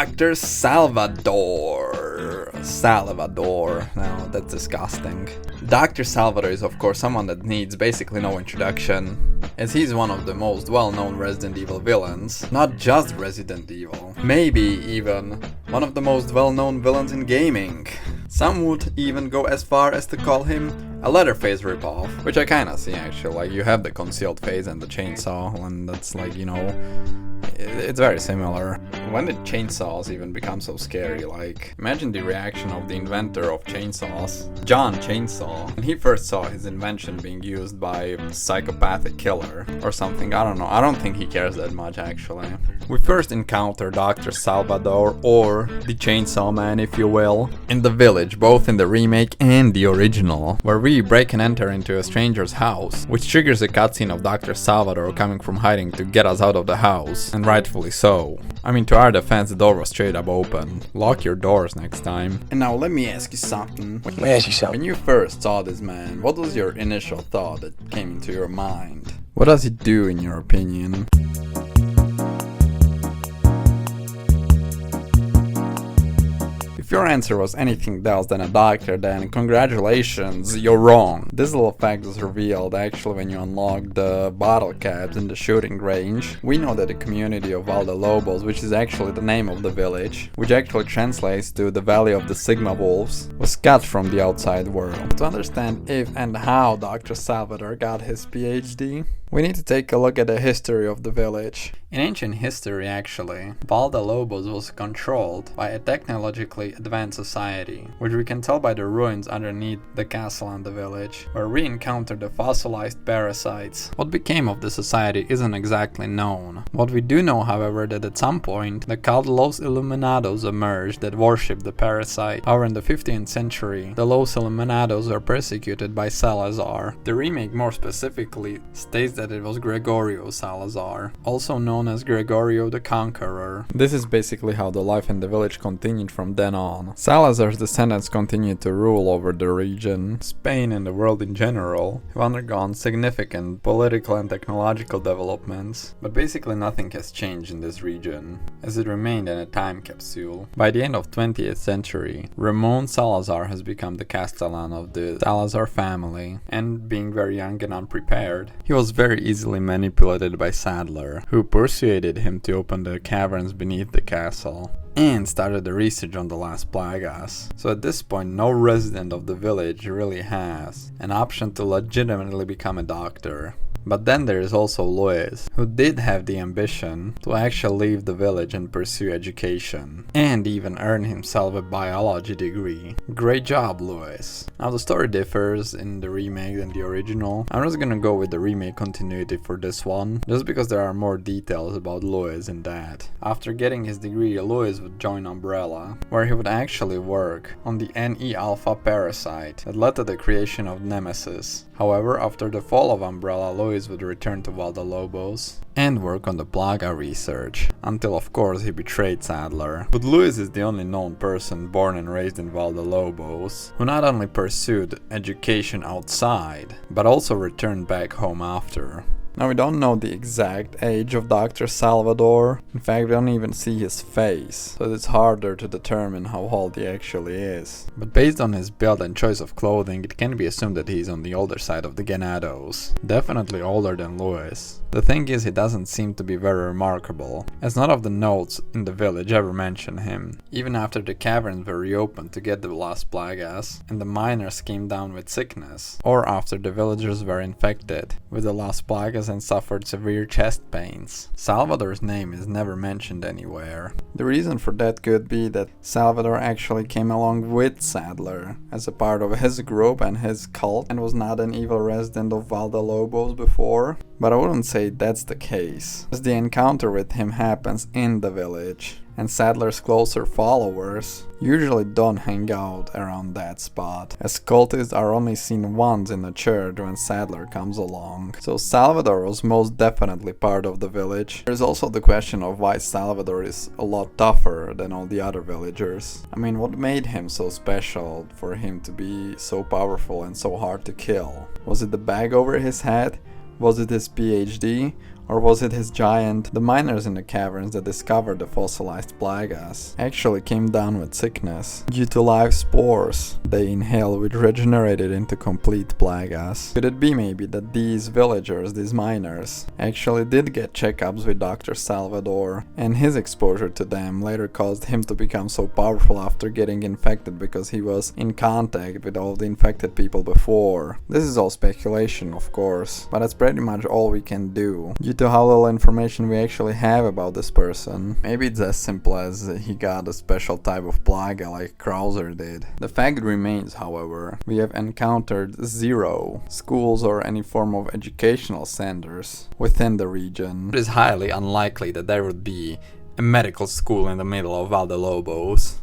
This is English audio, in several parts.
Dr. Salvador. Salvador. No, that's disgusting. Dr. Salvador is of course someone that needs basically no introduction, as he's one of the most well-known Resident Evil villains. Not just Resident Evil, maybe even one of the most well-known villains in gaming. Some would even go as far as to call him a Leatherface ripoff, which I kinda see actually. Like, you have the concealed face and the chainsaw, and that's like, you know, it's very similar. When did chainsaws even become so scary? Like, imagine the reaction of the inventor of chainsaws, John Chainsaw, when he first saw his invention being used by a psychopathic killer or something. I don't know. I don't think he cares that much actually. We first encounter Dr. Salvador, or the Chainsaw Man if you will, in the village, both in the remake and the original, where we break and enter into a stranger's house, which triggers a cutscene of Dr. Salvador coming from hiding to get us out of the house, and rightfully so. I mean, to our defense, the door was straight up open. Lock your doors next time. And now let me ask you something. When you first saw this man, what was your initial thought that came into your mind? What does he do in your opinion? If your answer was anything else than a doctor, then congratulations, you're wrong. This little fact is revealed actually when you unlock the bottle caps in the shooting range. We know that the community of Valdalobos, which is actually the name of the village, which actually translates to the Valley of the Sigma Wolves, was cut from the outside world. To understand if and how Dr. Salvador got his PhD, we need to take a look at the history of the village. In ancient history actually, Valdalobos was controlled by a technologically advanced society, which we can tell by the ruins underneath the castle and the village, where we encountered the fossilized parasites. What became of the society isn't exactly known. What we do know, however, that at some point the cult Los Illuminados emerged that worshipped the parasite. However, in the 15th century, the Los Illuminados were persecuted by Salazar. The remake more specifically states that it was Gregorio Salazar, also known as Gregorio the Conqueror. This is basically how the life in the village continued from then on. Salazar's descendants continued to rule over the region. Spain and the world in general have undergone significant political and technological developments, but basically nothing has changed in this region, as it remained in a time capsule. By the end of 20th century, Ramon Salazar has become the Castellan of the Salazar family, and being very young and unprepared, he was very easily manipulated by Sadler, who persuaded him to open the caverns beneath the castle and started the research on the Las Plagas. So at this point, no resident of the village really has an option to legitimately become a doctor. But then there is also Luis, who did have the ambition to actually leave the village and pursue education, and even earn himself a biology degree. Great job, Luis. Now the story differs in the remake than the original. I'm just gonna go with the remake continuity for this one, just because there are more details about Luis in that. After getting his degree, Luis would join Umbrella, where he would actually work on the NE alpha parasite that led to the creation of Nemesis. However, after the fall of Umbrella, Luis would return to Valdalobos and work on the Plaga research, until of course he betrayed Sadler. But Luis is the only known person born and raised in Valdalobos who not only pursued education outside, but also returned back home after. Now we don't know the exact age of Dr. Salvador. In fact, we don't even see his face, so it's harder to determine how old he actually is. But based on his build and choice of clothing, it can be assumed that he's on the older side of the Ganados. Definitely older than Luis. The thing is, he doesn't seem to be very remarkable, as none of the notes in the village ever mention him. Even after the caverns were reopened to get the Las Plagas, and the miners came down with sickness, or after the villagers were infected with the Las Plagas and suffered severe chest pains, Salvador's name is never mentioned anywhere. The reason for that could be that Salvador actually came along with Sadler as a part of his group and his cult, and was not an evil resident of Valdalobos before. But I wouldn't say that's the case, as the encounter with him happens in the village, and Sadler's closer followers usually don't hang out around that spot, as cultists are only seen once in the church when Sadler comes along. So Salvador was most definitely part of the village. There's also the question of why Salvador is a lot tougher than all the other villagers. I mean, what made him so special for him to be so powerful and so hard to kill? Was it the bag over his head? Was it his PhD? Or was it his giant? The miners in the caverns that discovered the fossilized black gas actually came down with sickness due to live spores they inhaled, which regenerated into complete black gas. Could it be maybe that these villagers, these miners, actually did get checkups with Dr. Salvador, and his exposure to them later caused him to become so powerful after getting infected because he was in contact with all the infected people before? This is all speculation, of course, but that's pretty much all we can do due to how little information we actually have about this person. Maybe it's as simple as he got a special type of plaga like Krauser did. The fact remains, however, we have encountered 0 schools or any form of educational centers within the region. It is highly unlikely that there would be a medical school in the middle of Valdalobos,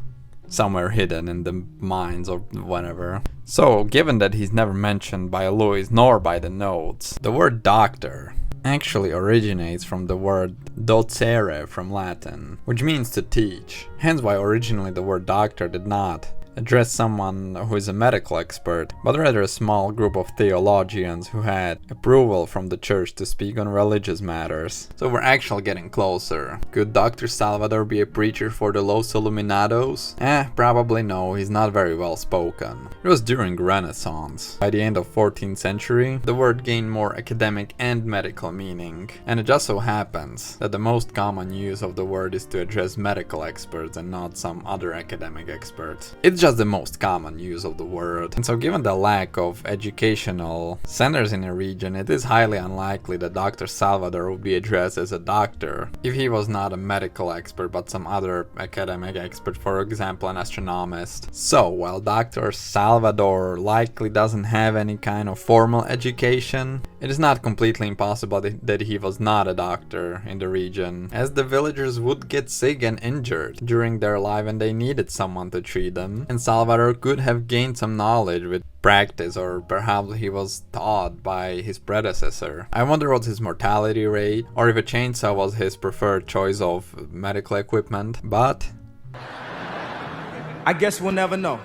somewhere hidden in the mines or whatever. So, given that he's never mentioned by Luis nor by the notes, the word doctor actually originates from the word docere from Latin, which means to teach. Hence why originally the word doctor did not address someone who is a medical expert, but rather a small group of theologians who had approval from the church to speak on religious matters. So we're actually getting closer. Could Dr. Salvador be a preacher for the Los Illuminados? Probably no, he's not very well spoken. It was during Renaissance. By the end of 14th century, the word gained more academic and medical meaning, and it just so happens that the most common use of the word is to address medical experts and not some other academic experts. It's just the most common use of the word. And so given the lack of educational centers in the region, it is highly unlikely that Dr. Salvador would be addressed as a doctor if he was not a medical expert but some other academic expert, for example an astronomist. So while Dr. Salvador likely doesn't have any kind of formal education, it is not completely impossible that he was not a doctor in the region, as the villagers would get sick and injured during their life and they needed someone to treat them. And Salvador could have gained some knowledge with practice, or perhaps he was taught by his predecessor. I wonder what's his mortality rate, or if a chainsaw was his preferred choice of medical equipment, but I guess we'll never know.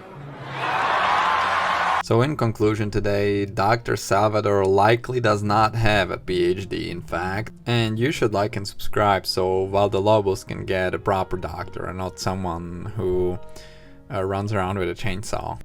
So in conclusion today, Dr. Salvador likely does not have a PhD in fact, and you should like and subscribe so Valdalobos can get a proper doctor and not someone who runs around with a chainsaw.